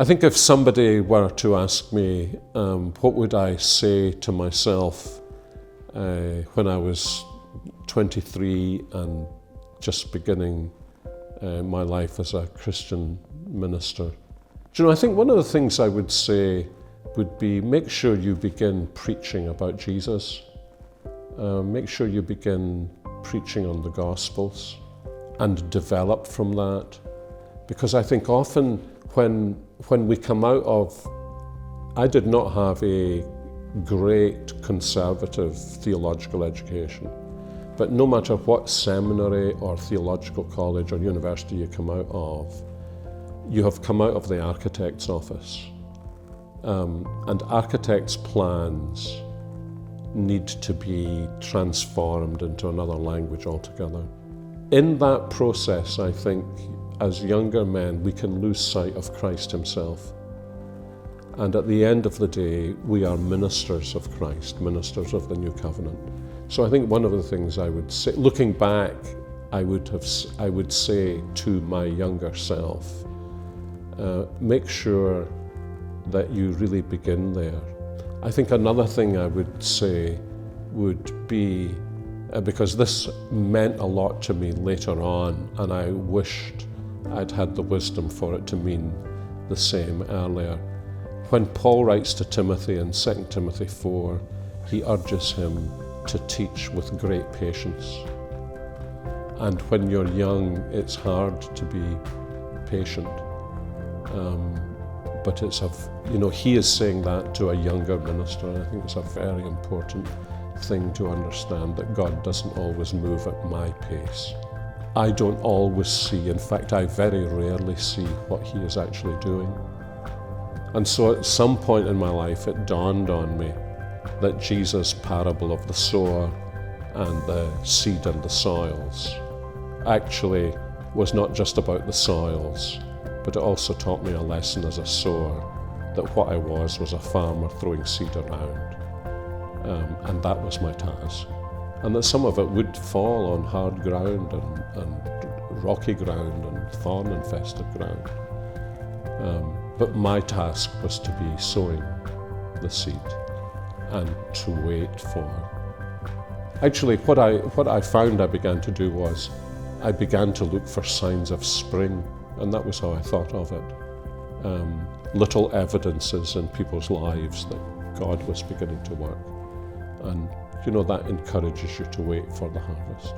I think if somebody were to ask me, what would I say to myself when I was 23 and just beginning my life as a Christian minister? Do you know, I think one of the things I would say would be, make sure you begin preaching about Jesus. Make sure you begin preaching on the Gospels and develop from that. Because I think often when we come out of, I did not have a great conservative theological education, but no matter what seminary or theological college or university you come out of, you have come out of the architect's office. And architects' plans need to be transformed into another language altogether. In that process, I think, as younger men, we can lose sight of Christ himself. And at the end of the day, we are ministers of Christ, ministers of the new covenant. So I think one of the things I would say, looking back, I would say to my younger self, make sure that you really begin there. I think another thing I would say would be, because this meant a lot to me later on, and I wished I'd had the wisdom for it to mean the same earlier. When Paul writes to Timothy in 2 Timothy 4, he urges him to teach with great patience. And when you're young, it's hard to be patient. But he is saying that to a younger minister, and I think it's a very important thing to understand, that God doesn't always move at my pace. I don't always see, in fact, I very rarely see what he is actually doing. And so at some point in my life, it dawned on me that Jesus' parable of the sower and the seed and the soils actually was not just about the soils, but it also taught me a lesson as a sower, that what I was a farmer throwing seed around. And that was my task. And that some of it would fall on hard ground and rocky ground and thorn-infested ground. But my task was to be sowing the seed and to wait for. Actually, what I found I began to do was, I began to look for signs of spring, and that was how I thought of it. Little evidences in people's lives that God was beginning to work. And that encourages you to wait for the harvest.